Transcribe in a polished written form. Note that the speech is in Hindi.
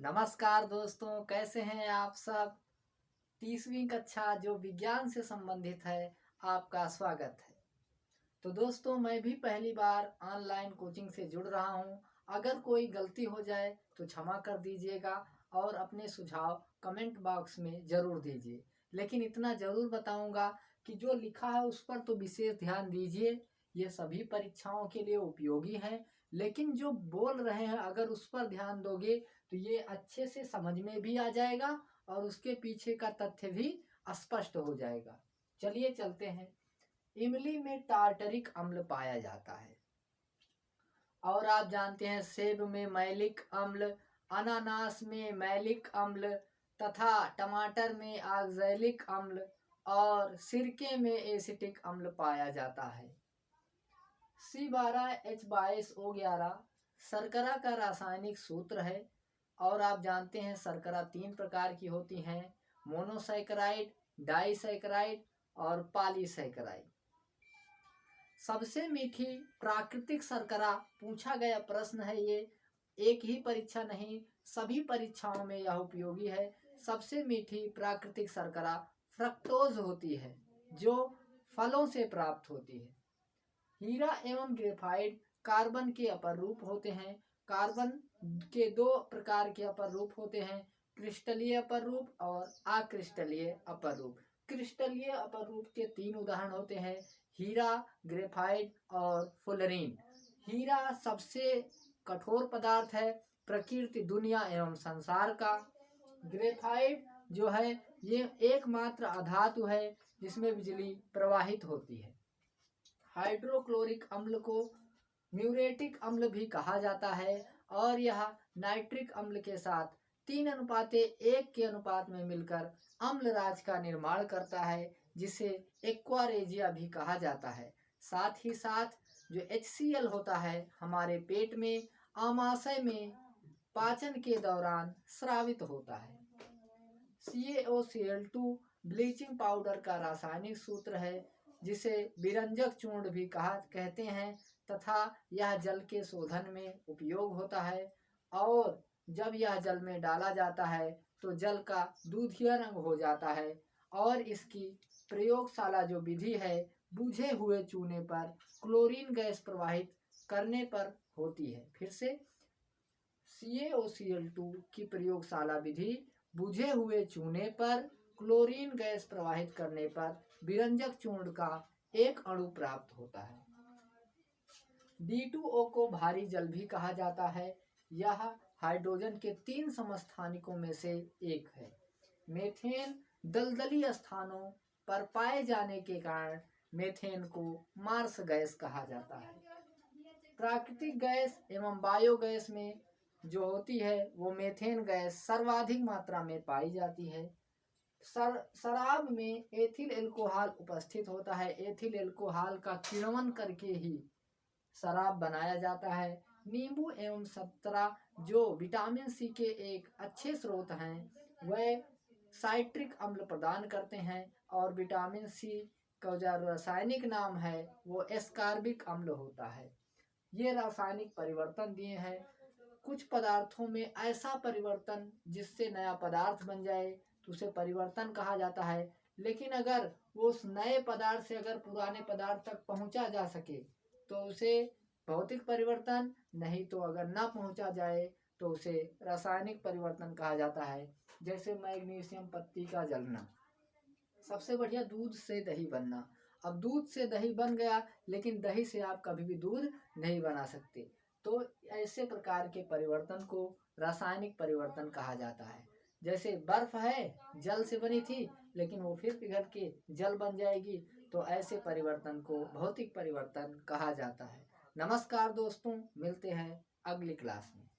नमस्कार दोस्तों, कैसे हैं आप सब। 30वीं कक्षा जो विज्ञान से संबंधित है, आपका स्वागत है। तो दोस्तों, मैं भी पहली बार ऑनलाइन कोचिंग से जुड़ रहा हूं। अगर कोई गलती हो जाए तो क्षमा कर दीजिएगा और अपने सुझाव कमेंट बॉक्स में ज़रूर दीजिए। लेकिन इतना ज़रूर बताऊंगा कि जो लिखा है उस पर तो विशेष ध्यान दीजिए। ये सभी परीक्षाओं के लिए उपयोगी हैं, लेकिन जो बोल रहे हैं अगर उस पर ध्यान दोगे तो ये अच्छे से समझ में भी आ जाएगा और उसके पीछे का तथ्य भी स्पष्ट हो जाएगा। चलिए चलते हैं। इमली में टार्टरिक अम्ल पाया जाता है और आप जानते हैं सेब में मैलिक अम्ल, अनानास में मैलिक अम्ल तथा टमाटर में ऑक्सैलिक अम्ल और सिरके में एसिटिक अम्ल पाया जाता है। C12H22O11 शर्करा का रासायनिक सूत्र है और आप जानते हैं शर्करा 3 प्रकार की होती हैं, मोनोसैकेराइड, डाइसैकेराइड और पॉलीसैकेराइड। सबसे मीठी प्राकृतिक शर्करा पूछा गया प्रश्न है ये, एक ही परीक्षा नहीं सभी परीक्षाओं में यह उपयोगी है। सबसे मीठी प्राकृतिक शर्करा फ्रक्टोज होती है जो फलों से प्राप्त होती है। हीरा एवं ग्रेफाइट कार्बन के अपर रूप होते हैं। कार्बन के 2 प्रकार के अपर रूप होते हैं, क्रिस्टलीय अपर रूप और अक्रिस्टलीय अपर रूप। क्रिस्टलीय अपर रूप के 3 उदाहरण होते हैं, हीरा, ग्रेफाइट और फुलरीन। हीरा सबसे कठोर पदार्थ है प्रकृति, दुनिया एवं संसार का। ग्रेफाइट जो है ये एकमात्र अधातु है जिसमें बिजली प्रवाहित होती है। हाइड्रोक्लोरिक अम्ल को म्यूरेटिक अम्ल भी कहा जाता है और यह नाइट्रिक अम्ल के साथ 3:1 के अनुपात में मिलकर अम्लराज का निर्माण करता है, जिसे एक्वारेजिया भी कहा जाता है। साथ ही साथ जो HCl होता है हमारे पेट में आमाशय में पाचन के दौरान स्रावित होता है। CaOCl2 ब्लीचिंग पाउडर का रासायनिक सूत्र है जिसे विरंजक चूर्ण भी कहते हैं तथा यह जल के शोधन में उपयोग होता है और जब यह जल में डाला जाता है तो जल का दूधिया रंग हो जाता है और इसकी प्रयोगशाला जो विधि है बुझे हुए चूने पर क्लोरीन गैस प्रवाहित करने पर होती है। फिर से CaOCl2 की प्रयोगशाला विधि बुझे हुए चूने पर क्लोरीन गैस प्रवाहित करने पर विरंजक चूर्ण का एक अणु प्राप्त होता है। D2O को भारी जल भी कहा जाता है। यह हाइड्रोजन के 3 समस्थानिकों में से एक है। मेथेन दलदली स्थानों पर पाए जाने के कारण मेथेन को मार्स गैस कहा जाता है। प्राकृतिक गैस एवं बायोगैस में जो होती है वो मेथेन गैस सर्वाधिक मात्रा में पाई जाती है। शराब में एथिल एल्कोहल उपस्थित होता है। एथिल एल्कोहल का किण्वन करके ही शराब बनाया जाता है। नींबू एवं संतरा जो विटामिन सी के एक अच्छे स्रोत हैं वह साइट्रिक अम्ल प्रदान करते हैं और विटामिन सी का जो रासायनिक नाम है वो एस्कॉर्बिक अम्ल होता है। ये रासायनिक परिवर्तन दिए हैं। कुछ पदार्थों में ऐसा परिवर्तन जिससे नया पदार्थ बन जाए तो उसे परिवर्तन कहा जाता है, लेकिन अगर वो उस नए पदार्थ से अगर पुराने पदार्थ तक पहुंचा जा सके तो उसे भौतिक परिवर्तन, नहीं तो अगर ना पहुंचा जाए तो उसे रासायनिक परिवर्तन कहा जाता है। जैसे मैग्नीशियम पत्ती का जलना, सबसे बढ़िया दूध से दही बनना। अब दूध से दही बन गया लेकिन दही से आप कभी भी दूध नहीं बना सकते, तो ऐसे प्रकार के परिवर्तन को रासायनिक परिवर्तन कहा जाता है। जैसे बर्फ है जल से बनी थी लेकिन वो फिर पिघल के जल बन जाएगी, तो ऐसे परिवर्तन को भौतिक परिवर्तन कहा जाता है। नमस्कार दोस्तों, मिलते हैं अगली क्लास में।